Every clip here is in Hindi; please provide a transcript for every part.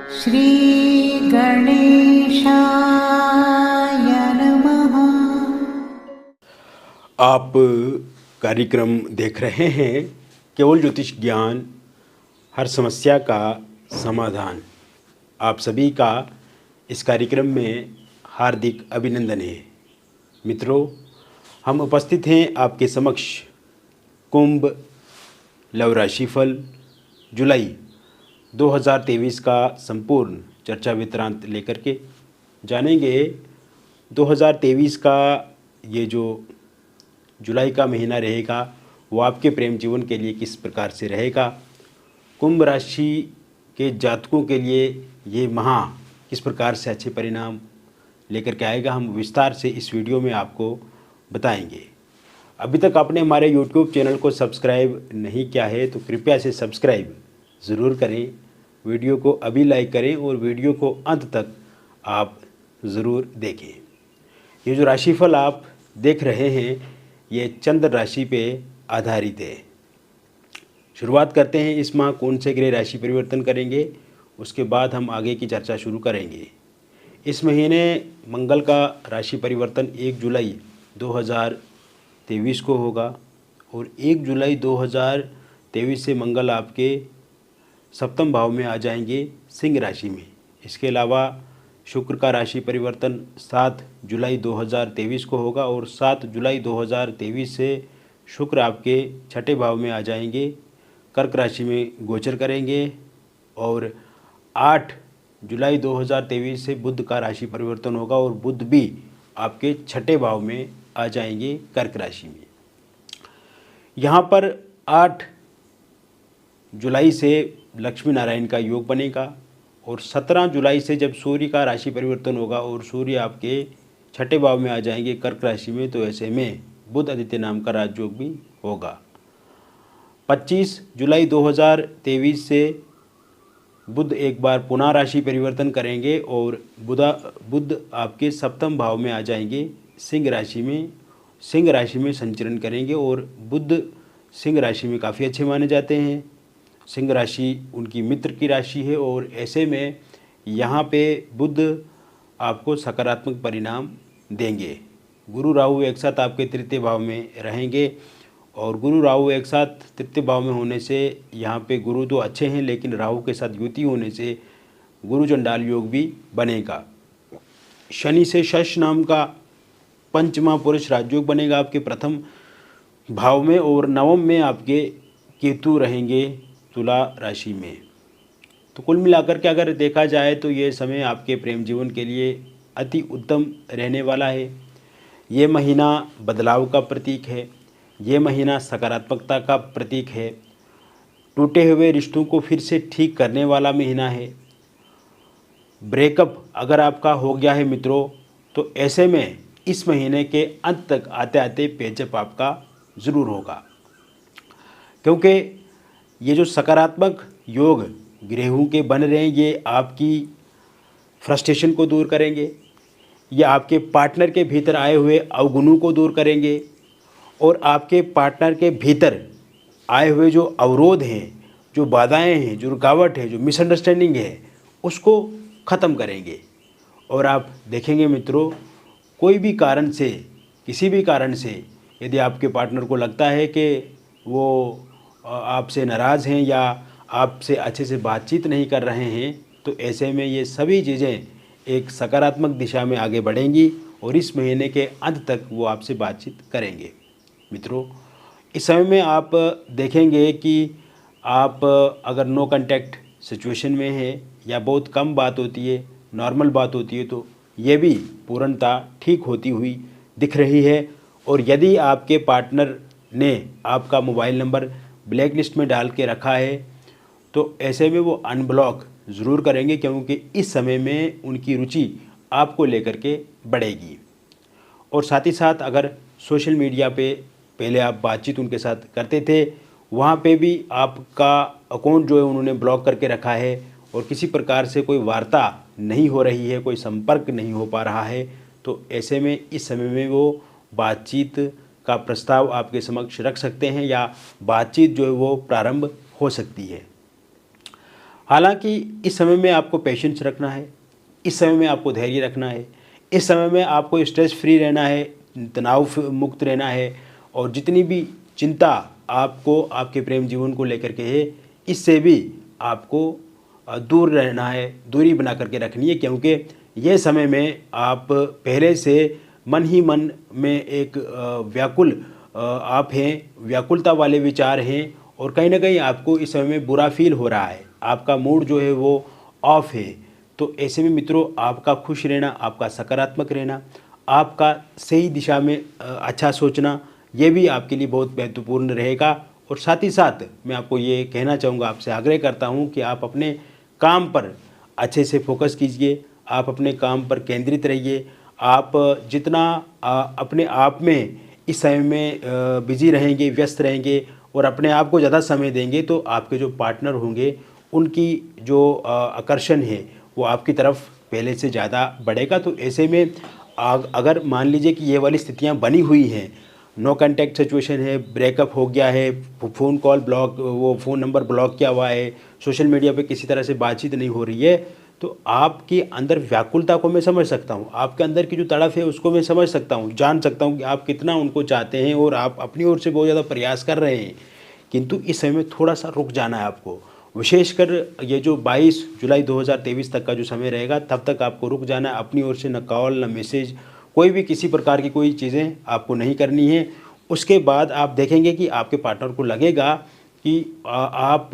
श्री गणेशाय नमः। आप कार्यक्रम देख रहे हैं केवल ज्योतिष ज्ञान, हर समस्या का समाधान। आप सभी का इस कार्यक्रम में हार्दिक अभिनंदन है। मित्रों, हम उपस्थित हैं आपके समक्ष कुंभ लव राशिफल जुलाई 2023 का संपूर्ण चर्चा वितरांत लेकर के जानेंगे। 2023 का ये जो जुलाई का महीना रहेगा वो आपके प्रेम जीवन के लिए किस प्रकार से रहेगा, कुंभ राशि के जातकों के लिए ये माह किस प्रकार से अच्छे परिणाम लेकर के आएगा, हम विस्तार से इस वीडियो में आपको बताएंगे। अभी तक आपने हमारे YouTube चैनल को सब्सक्राइब नहीं किया है तो कृपया से सब्सक्राइब ज़रूर करें, वीडियो को अभी लाइक करें और वीडियो को अंत तक आप ज़रूर देखें। ये जो राशिफल आप देख रहे हैं ये चंद्र राशि पे आधारित है। शुरुआत करते हैं इस माह कौन से ग्रह राशि परिवर्तन करेंगे, उसके बाद हम आगे की चर्चा शुरू करेंगे। इस महीने मंगल का राशि परिवर्तन 1 जुलाई 2023 को होगा और 1 जुलाई 2023 से मंगल आपके सप्तम भाव में आ जाएंगे सिंह राशि में। इसके अलावा शुक्र का राशि परिवर्तन 7 जुलाई 2023 को होगा और 7 जुलाई 2023 से शुक्र आपके छठे भाव में आ जाएंगे, कर्क राशि में गोचर करेंगे और 8 जुलाई 2023 से बुध का राशि परिवर्तन होगा और बुध भी आपके छठे भाव में आ जाएंगे कर्क राशि में। यहाँ पर 8 जुलाई से लक्ष्मी नारायण का योग बनेगा और 17 जुलाई से जब सूर्य का राशि परिवर्तन होगा और सूर्य आपके छठे भाव में आ जाएंगे कर्क राशि में, तो ऐसे में बुध आदित्य नाम का राजयोग भी होगा। 25 जुलाई 2023 से बुध एक बार पुनः राशि परिवर्तन करेंगे और बुध आपके सप्तम भाव में आ जाएंगे सिंह राशि में। सिंह राशि में संचरण करेंगे और बुध सिंह राशि में काफ़ी अच्छे माने जाते हैं। सिंह राशि उनकी मित्र की राशि है और ऐसे में यहाँ पे बुध आपको सकारात्मक परिणाम देंगे। गुरु राहु एक साथ आपके तृतीय भाव में रहेंगे और गुरु राहु एक साथ तृतीय भाव में होने से यहाँ पे गुरु तो अच्छे हैं लेकिन राहु के साथ युति होने से गुरु चंडाल योग भी बनेगा। शनि से शश नाम का पंचमा पुरुष राजयोग बनेगा आपके प्रथम भाव में और नवम में आपके केतु रहेंगे तुला राशि में। तो कुल मिलाकर के अगर देखा जाए तो ये समय आपके प्रेम जीवन के लिए अति उत्तम रहने वाला है। ये महीना बदलाव का प्रतीक है, ये महीना सकारात्मकता का प्रतीक है, टूटे हुए रिश्तों को फिर से ठीक करने वाला महीना है। ब्रेकअप अगर आपका हो गया है मित्रों तो ऐसे में इस महीने के अंत तक आते आते पेचअप आपका ज़रूर होगा, क्योंकि ये जो सकारात्मक योग ग्रहों के बन रहे हैं ये आपकी फ्रस्ट्रेशन को दूर करेंगे, ये आपके पार्टनर के भीतर आए हुए अवगुणों को दूर करेंगे और आपके पार्टनर के भीतर आए हुए जो अवरोध हैं, जो बाधाएं हैं, जो रुकावट है, जो मिसअंडरस्टैंडिंग है, उसको ख़त्म करेंगे। और आप देखेंगे मित्रों, कोई भी कारण से, किसी भी कारण से यदि आपके पार्टनर को लगता है कि वो आपसे नाराज़ हैं या आपसे अच्छे से बातचीत नहीं कर रहे हैं, तो ऐसे में ये सभी चीज़ें एक सकारात्मक दिशा में आगे बढ़ेंगी और इस महीने के अंत तक वो आपसे बातचीत करेंगे। मित्रों, इस समय में आप देखेंगे कि आप अगर नो कांटेक्ट सिचुएशन में हैं या बहुत कम बात होती है, नॉर्मल बात होती है, तो ये भी पूर्णतः ठीक होती हुई दिख रही है। और यदि आपके पार्टनर ने आपका मोबाइल नंबर ब्लैक लिस्ट में डाल के रखा है तो ऐसे में वो अनब्लॉक ज़रूर करेंगे, क्योंकि इस समय में उनकी रुचि आपको लेकर के बढ़ेगी। और साथ ही साथ अगर सोशल मीडिया पे पहले आप बातचीत उनके साथ करते थे, वहाँ पे भी आपका अकाउंट जो है उन्होंने ब्लॉक करके रखा है और किसी प्रकार से कोई वार्ता नहीं हो रही है, कोई संपर्क नहीं हो पा रहा है, तो ऐसे में इस समय में वो बातचीत का प्रस्ताव आपके समक्ष रख सकते हैं या बातचीत जो है वो प्रारंभ हो सकती है। हालांकि इस समय में आपको पेशेंस रखना है, इस समय में आपको धैर्य रखना है, इस समय में आपको स्ट्रेस फ्री रहना है, तनाव मुक्त रहना है, और जितनी भी चिंता आपको आपके प्रेम जीवन को लेकर के है, इससे भी आपको दूर रहना है, दूरी बना करके रखनी है, क्योंकि ये समय में आप पहले से मन ही मन में एक व्याकुल आप हैं, व्याकुलता वाले विचार हैं, और कहीं ना कहीं आपको इस समय में बुरा फील हो रहा है, आपका मूड जो है वो ऑफ है। तो ऐसे में मित्रों, आपका खुश रहना, आपका सकारात्मक रहना, आपका सही दिशा में अच्छा सोचना, ये भी आपके लिए बहुत महत्वपूर्ण रहेगा। और साथ ही साथ मैं आपको ये कहना चाहूँगा, आपसे आग्रह करता हूँ कि आप अपने काम पर अच्छे से फोकस कीजिए, आप अपने काम पर केंद्रित रहिए। आप जितना अपने आप में इस समय में बिजी रहेंगे, व्यस्त रहेंगे और अपने आप को ज़्यादा समय देंगे, तो आपके जो पार्टनर होंगे उनकी जो आकर्षण है वो आपकी तरफ पहले से ज़्यादा बढ़ेगा। तो ऐसे में अगर मान लीजिए कि ये वाली स्थितियाँ बनी हुई हैं, नो कांटेक्ट सिचुएशन है, ब्रेकअप हो गया है, फ़ोन कॉल ब्लॉक, वो फ़ोन नंबर ब्लॉक किया हुआ है, सोशल मीडिया पे किसी तरह से बातचीत नहीं हो रही है, तो आपके अंदर व्याकुलता को मैं समझ सकता हूँ, आपके अंदर की जो तड़फ है उसको मैं समझ सकता हूँ, जान सकता हूँ कि आप कितना उनको चाहते हैं और आप अपनी ओर से बहुत ज़्यादा प्रयास कर रहे हैं। किंतु इस समय में थोड़ा सा रुक जाना है आपको, विशेषकर ये जो 22 जुलाई 2023 तक का जो समय रहेगा, तब तक आपको रुक जाना है। अपनी ओर से न कॉल न मैसेज, कोई भी किसी प्रकार की कोई चीज़ें आपको नहीं करनी है। उसके बाद आप देखेंगे कि आपके पार्टनर को लगेगा कि आप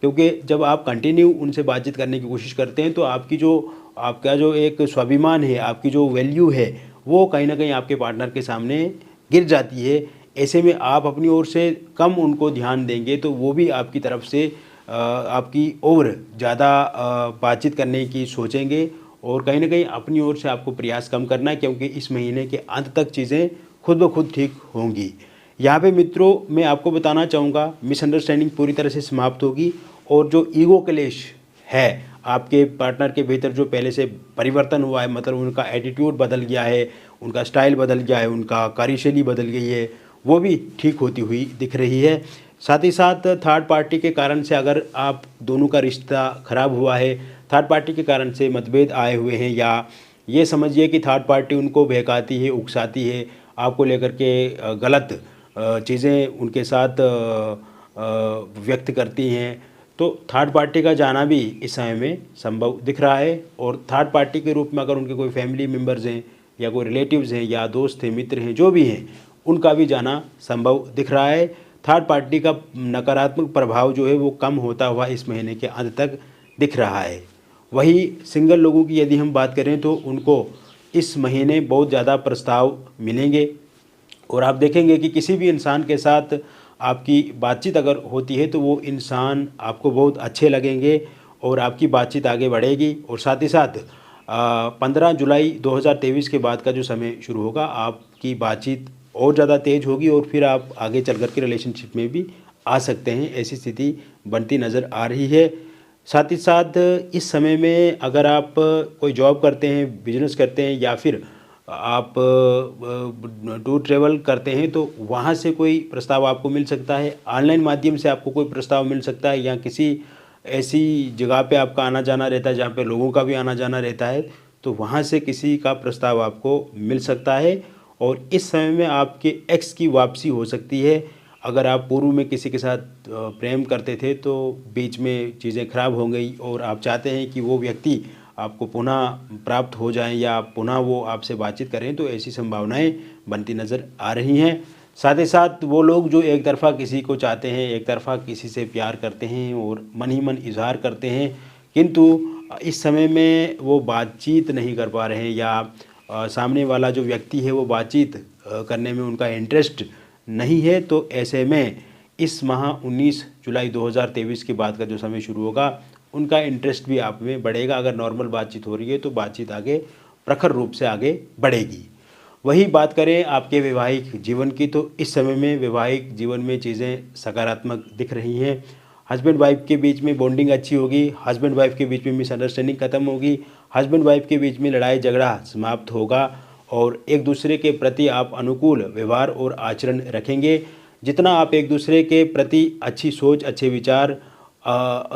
क्योंकि जब आप कंटिन्यू उनसे बातचीत करने की कोशिश करते हैं, तो आपका जो एक स्वाभिमान है, आपकी जो वैल्यू है, वो कहीं ना कहीं आपके पार्टनर के सामने गिर जाती है। ऐसे में आप अपनी ओर से कम उनको ध्यान देंगे, तो वो भी आपकी तरफ से आपकी ओर ज़्यादा बातचीत करने की सोचेंगे, और कहीं ना कहीं अपनी ओर से आपको प्रयास कम करना है, क्योंकि इस महीने के अंत तक चीज़ें खुद ब खुद ठीक होंगी। यहाँ पे मित्रों मैं आपको बताना चाहूँगा, मिसअंडरस्टैंडिंग पूरी तरह से समाप्त होगी, और जो ईगो क्लेश है आपके पार्टनर के भीतर, जो पहले से परिवर्तन हुआ है, मतलब उनका एटीट्यूड बदल गया है, उनका स्टाइल बदल गया है, उनका कार्यशैली बदल गई है, वो भी ठीक होती हुई दिख रही है। साथ ही साथ थर्ड पार्टी के कारण से अगर आप दोनों का रिश्ता ख़राब हुआ है, थर्ड पार्टी के कारण से मतभेद आए हुए हैं, या ये समझिए कि थर्ड पार्टी उनको बहकाती है, उकसाती है, आपको लेकर के गलत चीज़ें उनके साथ व्यक्त करती हैं, तो थर्ड पार्टी का जाना भी इस समय में संभव दिख रहा है। और थर्ड पार्टी के रूप में अगर उनके कोई फैमिली मेम्बर्स हैं, या कोई रिलेटिव्स हैं, या दोस्त हैं, मित्र हैं, जो भी हैं, उनका भी जाना संभव दिख रहा है। थर्ड पार्टी का नकारात्मक प्रभाव जो है वो कम होता हुआ इस महीने के अंत तक दिख रहा है। वही सिंगल लोगों की यदि हम बात करें, तो उनको इस महीने बहुत ज़्यादा प्रस्ताव मिलेंगे, और आप देखेंगे कि किसी भी इंसान के साथ आपकी बातचीत अगर होती है, तो वो इंसान आपको बहुत अच्छे लगेंगे और आपकी बातचीत आगे बढ़ेगी। और साथ ही साथ 15 जुलाई 2023 के बाद का जो समय शुरू होगा, आपकी बातचीत और ज़्यादा तेज़ होगी, और फिर आप आगे चल कर के रिलेशनशिप में भी आ सकते हैं, ऐसी स्थिति बनती नज़र आ रही है। साथ ही साथ इस समय में अगर आप कोई जॉब करते हैं, बिजनेस करते हैं, या फिर आप टूर ट्रेवल करते हैं, तो वहाँ से कोई प्रस्ताव आपको मिल सकता है, ऑनलाइन माध्यम से आपको कोई प्रस्ताव मिल सकता है, या किसी ऐसी जगह पे आपका आना जाना रहता है जहाँ पे लोगों का भी आना जाना रहता है, तो वहाँ से किसी का प्रस्ताव आपको मिल सकता है। और इस समय में आपके एक्स की वापसी हो सकती है। अगर आप पूर्व में किसी के साथ प्रेम करते थे, तो बीच में चीज़ें खराब हो गई, और आप चाहते हैं कि वो व्यक्ति आपको पुनः प्राप्त हो जाएं, या पुनः वो आपसे बातचीत करें, तो ऐसी संभावनाएं बनती नज़र आ रही हैं। साथ ही साथ वो लोग जो एक तरफ़ा किसी को चाहते हैं, एक तरफ़ा किसी से प्यार करते हैं और मन ही मन इजहार करते हैं, किंतु इस समय में वो बातचीत नहीं कर पा रहे हैं, या सामने वाला जो व्यक्ति है वो बातचीत करने में उनका इंटरेस्ट नहीं है, तो ऐसे में इस माह 19 जुलाई 2023 के बाद का जो समय शुरू होगा, उनका इंटरेस्ट भी आप में बढ़ेगा। अगर नॉर्मल बातचीत हो रही है, तो बातचीत आगे प्रखर रूप से आगे बढ़ेगी। वही बात करें आपके वैवाहिक जीवन की, तो इस समय में वैवाहिक जीवन में चीज़ें सकारात्मक दिख रही हैं। हस्बैंड वाइफ के बीच में बॉन्डिंग अच्छी होगी, हस्बैंड वाइफ के बीच में मिसअंडरस्टैंडिंग खत्म होगी, हस्बैंड वाइफ के बीच में लड़ाई झगड़ा समाप्त होगा, और एक दूसरे के प्रति आप अनुकूल व्यवहार और आचरण रखेंगे। जितना आप एक दूसरे के प्रति अच्छी सोच, अच्छे विचार,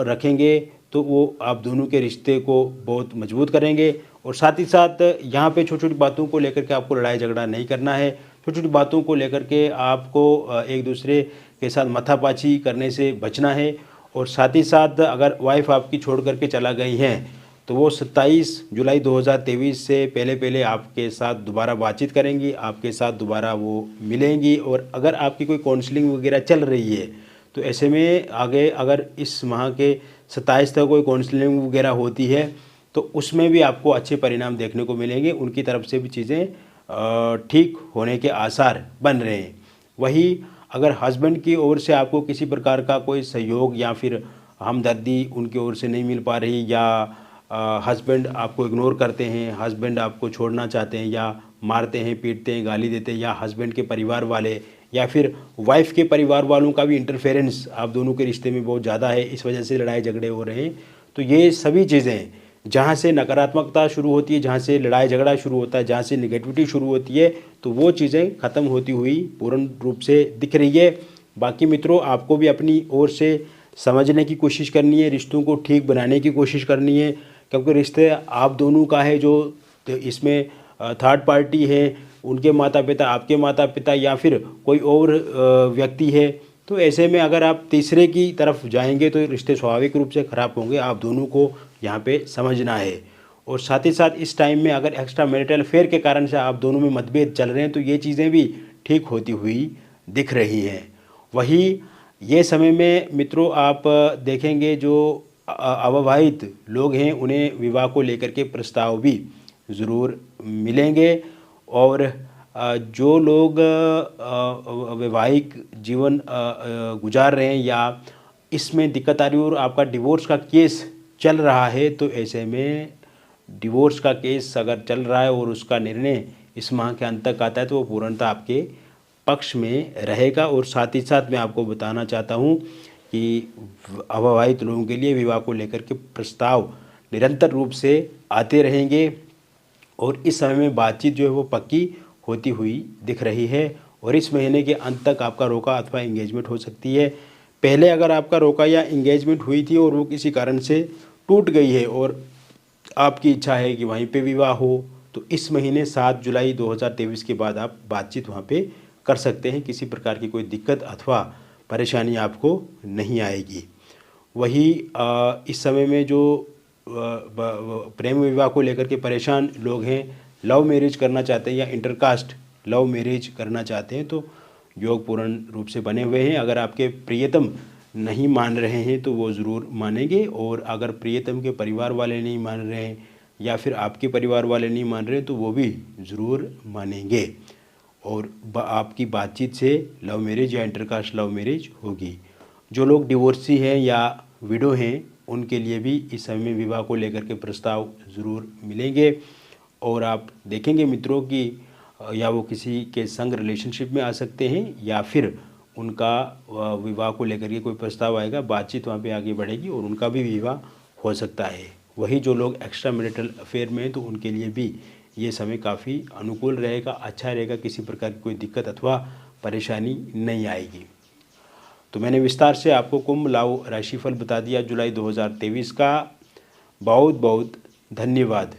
रखेंगे तो वो आप दोनों के रिश्ते को बहुत मजबूत करेंगे। और साथ ही साथ यहाँ पे छोटी छोटी बातों को लेकर के आपको लड़ाई झगड़ा नहीं करना है। छोटी छोटी बातों को लेकर के आपको एक दूसरे के साथ माथापाची करने से बचना है। और साथ ही साथ अगर वाइफ आपकी छोड़ करके चला गई हैं तो वो 27 जुलाई 2023 से पहले पहले आपके साथ दोबारा बातचीत करेंगी, आपके साथ दोबारा वो मिलेंगी। और अगर आपकी कोई काउंसलिंग वगैरह चल रही है तो ऐसे में आगे अगर इस माह के 27 तक कोई काउंसलिंग वगैरह होती है तो उसमें भी आपको अच्छे परिणाम देखने को मिलेंगे। उनकी तरफ से भी चीज़ें ठीक होने के आसार बन रहे हैं। वही अगर हस्बैंड की ओर से आपको किसी प्रकार का कोई सहयोग या फिर हमदर्दी उनकी ओर से नहीं मिल पा रही, या हस्बैंड आपको इग्नोर करते हैं, हस्बैंड आपको छोड़ना चाहते हैं, या मारते हैं, पीटते हैं, गाली देते हैं, या हस्बैंड के परिवार वाले या फिर वाइफ के परिवार वालों का भी इंटरफेरेंस आप दोनों के रिश्ते में बहुत ज़्यादा है, इस वजह से लड़ाई झगड़े हो रहे हैं, तो ये सभी चीज़ें जहाँ से नकारात्मकता शुरू होती है, जहाँ से लड़ाई झगड़ा शुरू होता है, जहाँ से निगेटिविटी शुरू होती है, तो वो चीज़ें ख़त्म होती हुई पूर्ण रूप से दिख रही है। बाकी मित्रों, आपको भी अपनी ओर से समझने की कोशिश करनी है, रिश्तों को ठीक बनाने की कोशिश करनी है, क्योंकि रिश्ते आप दोनों का है। जो तो इसमें थर्ड पार्टी है, उनके माता पिता, आपके माता पिता, या फिर कोई और व्यक्ति है, तो ऐसे में अगर आप तीसरे की तरफ जाएंगे तो रिश्ते स्वाभाविक रूप से ख़राब होंगे। आप दोनों को यहाँ पे समझना है। और साथ ही साथ इस टाइम में अगर एक्स्ट्रा मैरिटल अफेयर के कारण से आप दोनों में मतभेद चल रहे हैं तो ये चीज़ें भी ठीक होती हुई दिख रही हैं। वही ये समय में मित्रों आप देखेंगे जो अविवाहित लोग हैं उन्हें विवाह को लेकर के प्रस्ताव भी ज़रूर मिलेंगे। और जो लोग वैवाहिक जीवन गुजार रहे हैं या इसमें दिक्कत आ रही है और आपका डिवोर्स का केस चल रहा है, तो ऐसे में डिवोर्स का केस अगर चल रहा है और उसका निर्णय इस माह के अंत तक आता है तो वो पूर्णतः आपके पक्ष में रहेगा। और साथ ही साथ मैं आपको बताना चाहता हूँ कि अविवाहित लोगों के लिए विवाह को लेकर के प्रस्ताव निरंतर रूप से आते रहेंगे और इस समय में बातचीत जो है वो पक्की होती हुई दिख रही है। और इस महीने के अंत तक आपका रोका अथवा एंगेजमेंट हो सकती है। पहले अगर आपका रोका या एंगेजमेंट हुई थी और वो किसी कारण से टूट गई है और आपकी इच्छा है कि वहीं पे विवाह हो, तो इस महीने 7 जुलाई 2023 के बाद आप बातचीत वहाँ पे कर सकते हैं। किसी प्रकार की कोई दिक्कत अथवा परेशानी आपको नहीं आएगी। वही इस समय में जो प्रेम विवाह को लेकर के परेशान लोग हैं, लव मैरिज करना चाहते हैं या इंटरकास्ट लव मैरिज करना चाहते हैं, तो योग पूर्ण रूप से बने हुए हैं। अगर आपके प्रियतम नहीं मान रहे हैं तो वो ज़रूर मानेंगे, और अगर प्रियतम के परिवार वाले नहीं मान रहे हैं या फिर आपके परिवार वाले नहीं मान रहे हैं तो वो भी ज़रूर मानेंगे। और आपकी बातचीत से लव मैरिज या इंटरकास्ट लव मैरिज होगी। जो लोग डिवोर्सी हैं या विडो हैं उनके लिए भी इस समय में विवाह को लेकर के प्रस्ताव ज़रूर मिलेंगे। और आप देखेंगे मित्रों कि या वो किसी के संग रिलेशनशिप में आ सकते हैं या फिर उनका विवाह को लेकर के कोई प्रस्ताव आएगा, बातचीत वहाँ पे आगे बढ़ेगी और उनका भी विवाह हो सकता है। वही जो लोग एक्स्ट्रा मैरिटल अफेयर में हैं तो उनके लिए भी ये समय काफ़ी अनुकूल रहेगा, अच्छा रहेगा, किसी प्रकार की कोई दिक्कत अथवा परेशानी नहीं आएगी। तो मैंने विस्तार से आपको कुंभ राशिफल बता दिया जुलाई 2023 का। बहुत बहुत धन्यवाद।